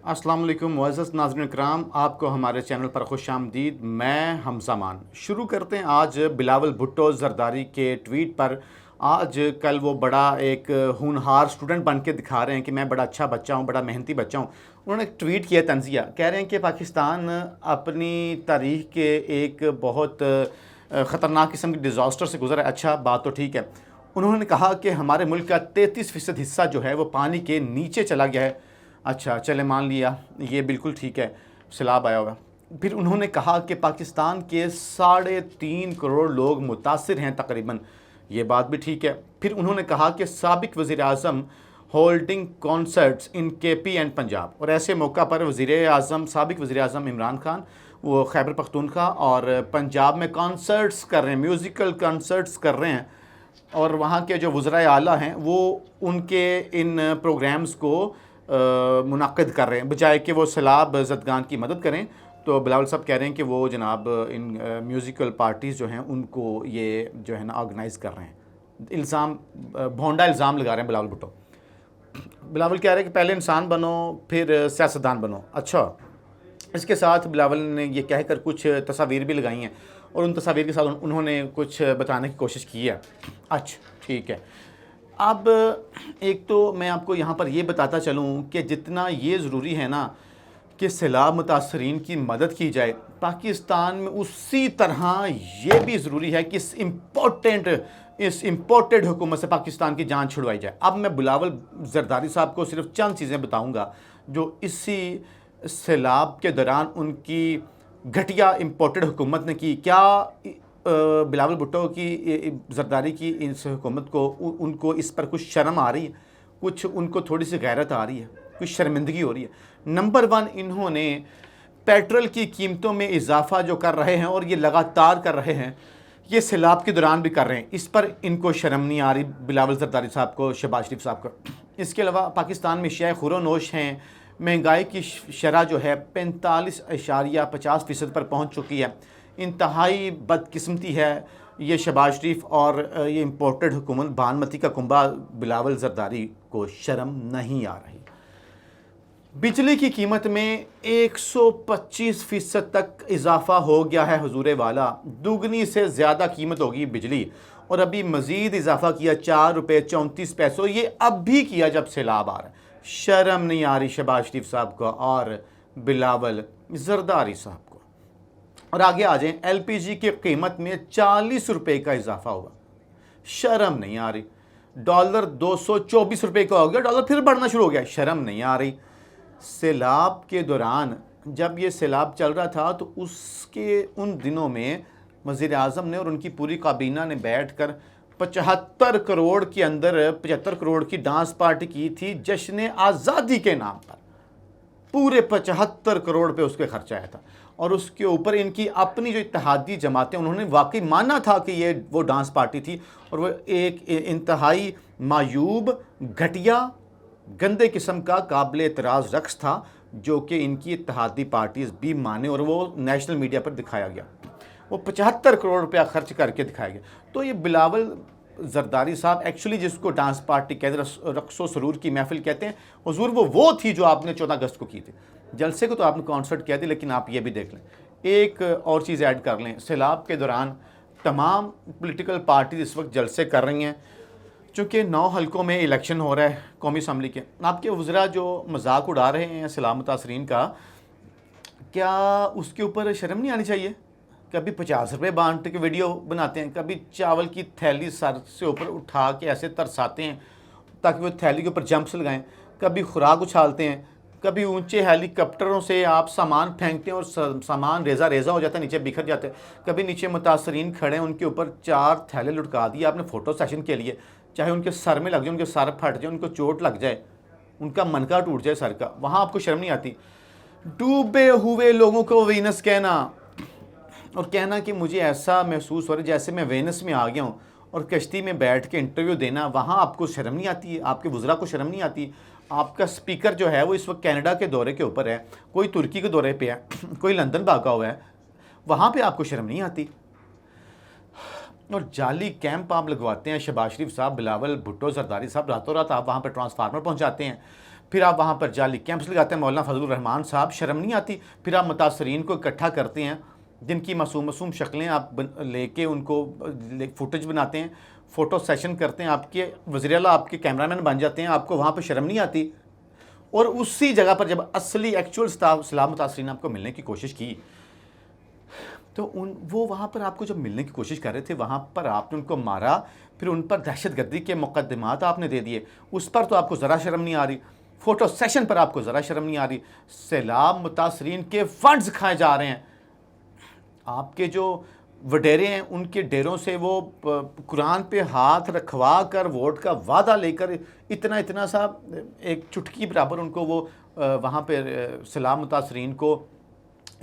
अस्सलाम वालेकुम मुअज़्ज़ज़ नाज़रीन इकराम, आपको हमारे चैनल पर खुशामदीद। मैं हमज़ा मान शुरू करते हैं आज बिलावल भुट्टो ज़रदारी के ट्वीट पर। आज कल वो बड़ा एक होनहार स्टूडेंट बन के दिखा रहे हैं कि मैं बड़ा अच्छा बच्चा हूँ, बड़ा मेहनती बच्चा हूँ। उन्होंने एक ट्वीट किया तंज़िया, कह रहे हैं कि पाकिस्तान अपनी तारीख़ के एक बहुत ख़तरनाक किस्म के डिज़ास्टर से गुज़रा है। अच्छा, बात तो ठीक है। उन्होंने कहा कि हमारे मुल्क का 33% हिस्सा जो है वो पानी के नीचे चला गया है। अच्छा चले, मान लिया, ये बिल्कुल ठीक है, सैलाब आया होगा। फिर उन्होंने कहा कि पाकिस्तान के 3.5 करोड़ लोग मुतासिर हैं तकरीबन, ये बात भी ठीक है। फिर उन्होंने कहा कि साबिक वज़ीर-ए-आज़म holding concerts in KP and Punjab, और ऐसे मौका पर वज़ीर-ए-आज़म साबिक वज़ीर-ए-आज़म इमरान खान वो खैबर पख्तूनख्वा और पंजाब में कॉन्सर्ट्स कर रहे हैं, म्यूज़िकल कॉन्सर्ट्स कर रहे हैं, और वहाँ के जो वज़राए आला हैं वो उनके इन प्रोग्राम्स को मुनक़्क़िद कर रहे हैं, बजाय कि वो सैलाब ज़दगान की मदद करें। तो बिलावल साहब कह रहे हैं कि वो जनाब इन म्यूज़िकल पार्टीज़ जो हैं उनको ये जो है ना ऑर्गेनाइज़ कर रहे हैं। इल्ज़ाम, भोंडा इल्ज़ाम लगा रहे हैं बिलावल भुट्टो। बिलावल कह रहे हैं कि पहले इंसान बनो फिर सियासतदान बनो। अच्छा, इसके साथ बिलावल ने ये कहकर कुछ तस्वीर भी लगाई हैं और उन तस्वीर के साथ उन्होंने कुछ बताने की कोशिश की है। अच्छा ठीक है, अब एक तो मैं आपको यहाँ पर ये बताता चलूँ कि जितना ये ज़रूरी है ना कि सैलाब मुतासरीन की मदद की जाए पाकिस्तान में, उसी तरह ये भी ज़रूरी है कि इस इम्पोर्टेड हुकूमत से पाकिस्तान की जान छुड़वाई जाए। अब मैं बिलावल ज़रदारी साहब को सिर्फ चंद चीज़ें बताऊँगा जो इसी सैलाब के दौरान उनकी घटिया इम्पोर्टेड हुकूमत ने की। क्या बिलावल भुट्टो की ज़रदारी की इस हुकूमत को उनको इस पर कुछ शर्म आ रही है, कुछ उनको थोड़ी सी गैरत आ रही है, कुछ शर्मिंदगी हो रही है? नंबर 1, इन्होंने पेट्रोल की कीमतों में इजाफा जो कर रहे हैं और ये लगातार कर रहे हैं, ये सैलाब के दौरान भी कर रहे हैं, इस पर इनको शर्म नहीं आ रही बिलावल ज़रदारी साहब को, शहबाज शरीफ साहब को। इसके अलावा पाकिस्तान में अशिया खुरोनोश हैं, महंगाई की शरह जो है 45.50% पर पहुँच चुकी है। इंतहाई बदकिस्मती है ये शहबाज शरीफ और ये इम्पोर्टेड हुकूमत भानमती का कुंबा बिलावल ज़रदारी को शर्म नहीं आ रही। बिजली की कीमत में 125% तक इजाफा हो गया है हुजूर वाला, दुगनी से ज़्यादा कीमत होगी बिजली, और अभी मज़ीद इजाफा किया 4 रुपये 34 पैसे, ये अब भी किया जब सैलाब आ रहा है। शर्म नहीं आ रही शहबाज शरीफ साहब को और बिलावल ज़रदारी साहब को। और आगे आ जाएं, LPG की कीमत में 40 रुपये का इजाफा हुआ, शर्म नहीं आ रही। डॉलर 224 रुपये का हो गया, डॉलर फिर बढ़ना शुरू हो गया, शर्म नहीं आ रही। सैलाब के दौरान जब ये सैलाब चल रहा था तो उसके उन दिनों में वज़ीर-ए-आज़म ने और उनकी पूरी काबीना ने बैठकर 75 करोड़ के अंदर 75 करोड़ की डांस पार्टी की थी जश्न आज़ादी के नाम पर। पूरे 75 करोड़ पे उसके खर्चा आया था, और उसके ऊपर इनकी अपनी जो इत्तेहादी जमातें, उन्होंने वाकई माना था कि ये वो डांस पार्टी थी, और वो एक इंतहाई मायूब, घटिया, गंदे किस्म का काबिल एतराज़ रक्स था जो कि इनकी इत्तेहादी पार्टीज़ भी माने, और वो नेशनल मीडिया पर दिखाया गया। वो 75 करोड़ रुपया खर्च करके दिखाया गया। तो ये बिलावल ज़रदारी साहब एक्चुअली जिसको डांस पार्टी कहते हैं, रक्सो सरूर की महफिल कहते हैं, हुजूर वो थी जो आपने 14 अगस्त को की थी। जलसे को तो आपने कॉन्सर्ट किया थी, लेकिन आप ये भी देख लें, एक और चीज़ ऐड कर लें, सैलाब के दौरान तमाम पॉलिटिकल पार्टीज इस वक्त जलसे कर रही हैं, चूँकि 9 हलकों में इलेक्शन हो रहा है कौमी असम्बली के। आपके वज़रा जो मजाक उड़ा रहे हैं सैलाब मुतासरीन का, क्या उसके ऊपर शर्म नहीं आनी चाहिए? कभी 50 रुपये बांट के वीडियो बनाते हैं, कभी चावल की थैली सर से ऊपर उठा के ऐसे तरसाते हैं ताकि वो थैली के ऊपर जंप्स लगाएं, कभी खुराक उछालते हैं, कभी ऊंचे हेलीकॉप्टरों से आप सामान फेंकते हैं और सामान रेजा रेजा हो जाता है, नीचे बिखर जाते हैं, कभी नीचे मुतासरीन खड़े हैं उनके ऊपर 4 थैले लुटका दिए आपने फ़ोटो सेशन के लिए, चाहे उनके सर में लग जाए, उनके सर फट जाए, उनको चोट लग जाए, उनका मनका टूट जाए सर का, वहाँ आपको शर्म नहीं आती? डूबे हुए लोगों को वीनस कहना और कहना कि मुझे ऐसा महसूस हो रहा है जैसे मैं वेनस में आ गया हूँ, और कश्ती में बैठ के इंटरव्यू देना, वहाँ आपको शर्म नहीं आती है? आपके वज़रा को शर्म नहीं आती? आपका स्पीकर जो है वो इस वक्त कनाडा के दौरे के ऊपर है, कोई तुर्की के दौरे पे है, कोई लंदन भागा हुआ है, वहाँ पे आपको शर्म नहीं आती? और जाली कैंप आप लगवाते हैं शहबाज शरीफ साहब, बिलावल भुट्टो ज़रदारी साहब, रातों रात आप वहाँ पर ट्रांसफार्मर पहुँचाते हैं, फिर आप वहाँ पर जाली कैंप्स लगाते हैं, मौलाना फजलुर रहमान साहब, शर्म नहीं आती? फिर आप मुतासरीन को इकट्ठा करते हैं, जिनकी मासूम शक्लें आप लेके उनको फुटेज बनाते हैं, फ़ोटो सेशन करते हैं, आपके वज़ीर आला आपके कैमरामैन बन जाते हैं, आपको वहाँ पर शर्म नहीं आती? और उसी जगह पर जब असली एक्चुअल सलाम मुतासरीन आपको मिलने की कोशिश की, तो वो वहाँ पर आपको जब मिलने की कोशिश कर रहे थे, वहाँ पर आपने उनको मारा, फिर उन पर दहशतगर्दी के मुकदमात आपने दे दिए, उस पर तो आपको ज़रा शर्म नहीं आ रही। फ़ोटो सेशन पर आपको ज़रा शर्म नहीं आ रही। सैलाब मुतासरीन के फंड्स खाए जा रहे हैं। आपके जो वडेरे हैं, उनके डेरों से वो कुरान पे हाथ रखवा कर वोट का वादा लेकर इतना सा एक चुटकी बराबर उनको वो वहाँ पर सैलाब मुतासरीन को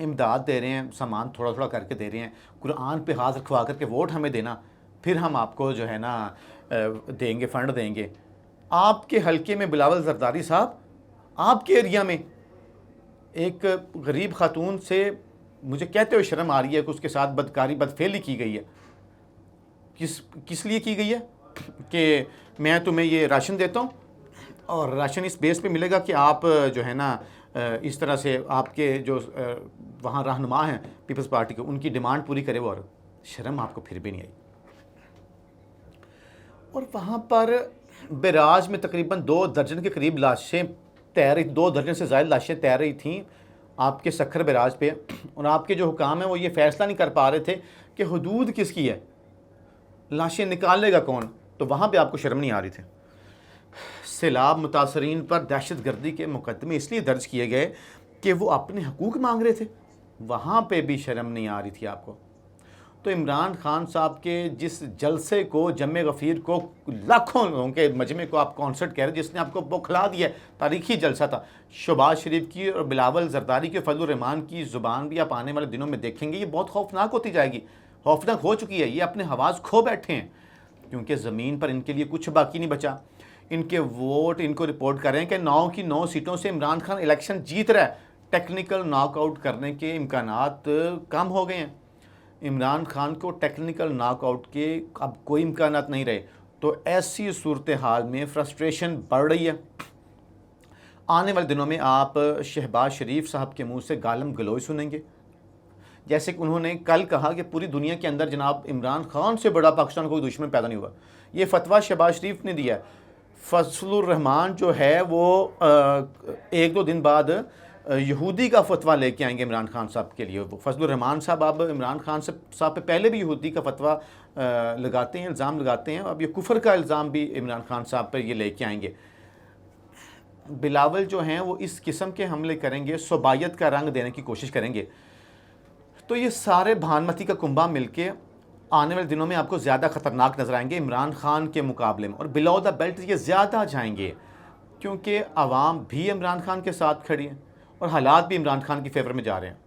इमदाद दे रहे हैं, सामान थोड़ा थोड़ा करके दे रहे हैं, कुरान पे हाथ रखवा करके वोट हमें देना, फिर हम आपको जो है ना देंगे, फ़ंड देंगे। आपके हलके में बिलावल जरदारी साहब, आपके एरिया में एक गरीब खातून से मुझे कहते हुए शर्म आ रही है कि उसके साथ बदकारी बदफेली की गई है। किस लिए की गई है? कि मैं तुम्हें ये राशन देता हूँ और राशन इस बेस पे मिलेगा कि आप जो है ना इस तरह से आपके जो वहाँ रहनुमा हैं पीपल्स पार्टी के, उनकी डिमांड पूरी करे वो औरत। शर्म आपको फिर भी नहीं आई। और वहाँ पर बैराज में तकरीबन 2 दर्जन के करीब लाशें तैर रही, 2 दर्जन से ज़्यादा लाशें तैर रही थीं आपके सखर बैराज पे, और आपके जो हुकाम हैं वो ये फ़ैसला नहीं कर पा रहे थे कि हुदूद किसकी है, लाशें निकालेगा कौन। तो वहाँ पे आपको शर्म नहीं आ रही थी। सैलाब मुतासरीन पर दहशतगर्दी के मुकदमे इसलिए दर्ज किए गए कि वो अपने हकूक़ मांग रहे थे, वहाँ पे भी शर्म नहीं आ रही थी आपको। तो इमरान खान साहब के जिस जलसे को, जमे गफ़ीर को, लाखों लोगों के मजमे को आप कॉन्सर्ट कह रहे, जिसने आपको बौखला दिया, तारीखी जलसा था। शहबाज शरीफ की और बिलावल जरदारी की, फजलुर रहमान की ज़ुबान भी आप आने वाले दिनों में देखेंगे, ये बहुत खौफनाक होती जाएगी, खौफनाक हो चुकी है। ये अपने हवास खो बैठे हैं, क्योंकि ज़मीन पर इनके लिए कुछ बाकी नहीं बचा। इनके वोट इनको रिपोर्ट कर रहे हैं कि 9 की 9 सीटों से इमरान खान इलेक्शन जीत रहा है। टेक्निकल नॉकआउट करने के इम्कानात कम हो गए हैं। इमरान खान को टेक्निकल नॉकआउट के अब कोई इम्कानात नहीं रहे। तो ऐसी सूरत हाल में फ्रस्ट्रेशन बढ़ रही है। आने वाले दिनों में आप शहबाज शरीफ साहब के मुंह से गालम गलोच सुनेंगे, जैसे कि उन्होंने कल कहा कि पूरी दुनिया के अंदर जनाब इमरान खान से बड़ा पाकिस्तान कोई दुश्मन पैदा नहीं हुआ। ये फतवा शहबाज शरीफ ने दिया है। फजलुर रहमान जो है वो 1-2 दिन बाद यहूदी का फतवा लेके आएंगे इमरान खान साहब के लिए। वो फजलुर रहमान साहब अब इमरान खान साहब पे पहले भी यहूदी का फतवा लगाते हैं, इल्ज़ाम लगाते हैं। अब ये कुफर का इल्ज़ाम भी इमरान खान साहब पर ये लेके आएंगे। बिलावल जो हैं वो इस किस्म के हमले करेंगे, सोबायत का रंग देने की कोशिश करेंगे। तो ये सारे भानमती का कुंभा मिलके आने वाले दिनों में आपको ज़्यादा ख़तरनाक नज़र आएंगे इमरान खान के मुकाबले में, और बिलो द बेल्ट ये ज़्यादा जाएंगे, क्योंकि आवाम भी इमरान खान के साथ खड़ी है और हालात भी इमरान खान की फेवर में जा रहे हैं।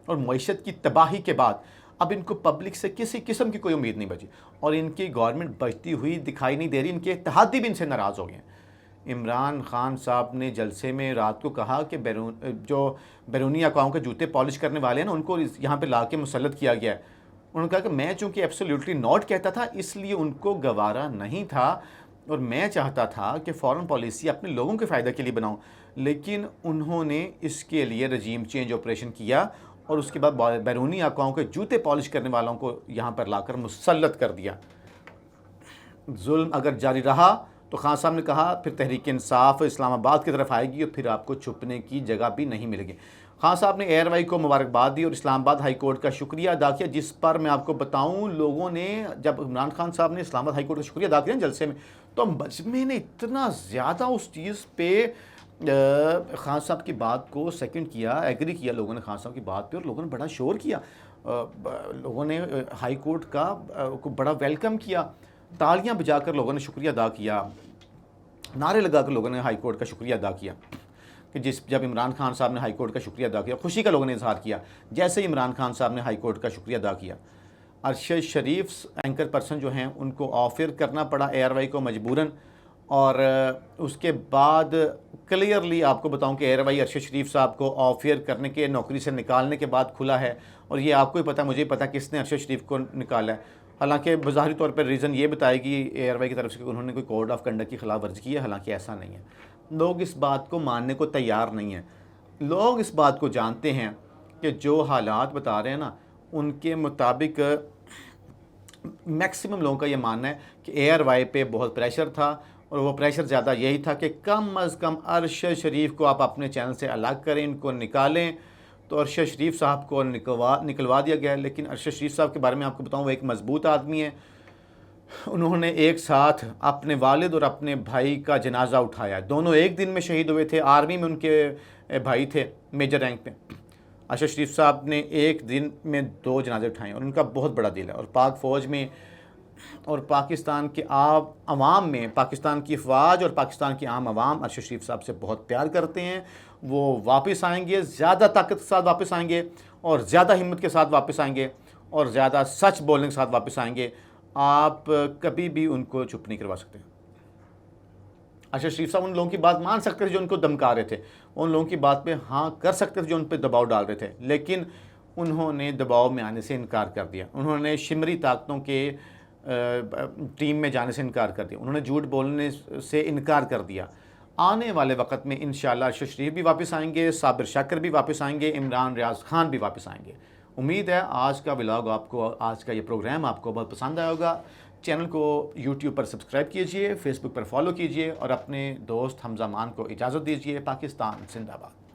और मईशत की तबाही के बाद अब इनको पब्लिक से किसी किस्म की कोई उम्मीद नहीं बची, और इनकी गवर्नमेंट बचती हुई दिखाई नहीं दे रही। इनके इत्तेहादी भी इनसे नाराज़ हो गए हैं। इमरान खान साहब ने जलसे में रात को कहा कि जो बैरूनी अकाओं के जूते पॉलिश करने वाले हैं ना, उनको यहाँ पे ला के मुसल्लत किया गया है। उन्होंने कहा कि मैं चूँकि एब्सोल्युटली नॉट कहता था, इसलिए उनको गवारा नहीं था, और मैं चाहता था कि फ़ॉरेन पॉलिसी अपने लोगों के फ़ायदे के लिए बनाऊँ, लेकिन उन्होंने इसके लिए रजीम चेंज ऑपरेशन किया और उसके बाद बैरूनी अकाओं के जूते पॉलिश करने वालों को यहाँ पर लाकर मुसल्लत कर दिया। जुल्म अगर जारी रहा तो खान साहब ने कहा फिर तहरीक इंसाफ इस्लामाबाद की तरफ आएगी और फिर आपको छुपने की जगह भी नहीं मिलेगी। खान साहब ने एयरवाई को मुबारकबाद दी और इस्लामाबाद हाई कोर्ट का शुक्रिया अदा किया, जिस पर मैं आपको बताऊं, लोगों ने जब इमरान खान साहब ने इस्लामाबाद हाई कोर्ट का शुक्रिया अदा किया जलसे में, तो मजमे ने इतना ज़्यादा उस चीज़ पे खान साहब की बात को सेकंड किया, एग्री किया लोगों ने खान साहब की बात पे, और लोगों ने बड़ा शोर किया। लोगों ने हाई कोर्ट का को बड़ा वेलकम किया, तालियां बजाकर लोगों ने शुक्रिया अदा किया, नारे लगाकर लोगों ने हाई कोर्ट का शुक्रिया अदा किया। कि जब इमरान खान साहब ने हाई कोर्ट का शुक्रिया अदा किया, खुशी का लोगों ने इजहार किया। जैसे ही इमरान खान साहब ने हाई कोर्ट का शुक्रिया अदा किया, अरशद शरीफ एंकर पर्सन जो हैं उनको ऑफर करना पड़ा एयरवाई को मजबूरन, और उसके बाद क्लियरली आपको बताऊं कि एयरवाई अरशद शरीफ साहब को ऑफर करने के, नौकरी से निकालने के बाद खुला है। और ये आपको ही पता, मुझे ही पता किसने अरशद शरीफ को निकाला है। हालांकि बज़ाहिरी तौर पर रीज़न ये बताएगी एयरवाई की तरफ से कि उन्होंने कोई कोड ऑफ कंडक्ट की खिलाफ वर्जी की है, हालांकि ऐसा नहीं है। लोग इस बात को मानने को तैयार नहीं हैं। लोग इस बात को जानते हैं कि जो हालात बता रहे हैं ना, उनके मुताबिक मैक्सिमम लोगों का ये मानना है कि एयर वाई पे बहुत प्रेशर था, और वो प्रेशर ज़्यादा यही था कि कम अज़ कम अरशद शरीफ को आप अपने चैनल से अलग करें, इनको निकालें। तो अरशद शरीफ साहब को निकलवा दिया गया। लेकिन अरशद शरीफ साहब के बारे में आपको बताऊँ, वो एक मज़बूत आदमी है। उन्होंने एक साथ अपने वालिद और अपने भाई का जनाजा उठाया। दोनों एक दिन में शहीद हुए थे। आर्मी में उनके भाई थे मेजर रैंक पे। अरशद शरीफ साहब ने एक दिन में 2 जनाजे उठाए, और उनका बहुत बड़ा दिल है। और पाक फ़ौज में और पाकिस्तान के आवाम में, पाकिस्तान की फ़ौज और पाकिस्तान की आम आवाम अरशद शरीफ साहब से बहुत प्यार करते हैं। वो वापस आएंगे, ज़्यादा ताकत के साथ वापस आएंगे, और ज़्यादा हिम्मत के साथ वापस आएंगे, और ज़्यादा सच बोलने के साथ वापस आएंगे। आप कभी भी उनको चुप नहीं करवा सकते। अरशद शरीफ साहब उन लोगों की बात मान सकते थे जो उनको धमका रहे थे, उन लोगों की बात पे हाँ कर सकते थे जो उन पर दबाव डाल रहे थे, लेकिन उन्होंने दबाव में आने से इनकार कर दिया। उन्होंने शिमरी ताकतों के टीम में जाने से इनकार कर दिया। उन्होंने झूठ बोलने से इनकार कर दिया। आने वाले वक्त में इंशाअल्लाह अरशद शरीफ भी वापस आएंगे, साबिर शाकिर भी वापस आएंगे, इमरान रियाज खान भी वापस आएंगे। उम्मीद है आज का व्लॉग आपको, आज का ये प्रोग्राम आपको बहुत पसंद आया होगा। चैनल को यूट्यूब पर सब्सक्राइब कीजिए, फेसबुक पर फॉलो कीजिए, और अपने दोस्त हमजा मान को इजाज़त दीजिए। पाकिस्तान जिंदाबाद।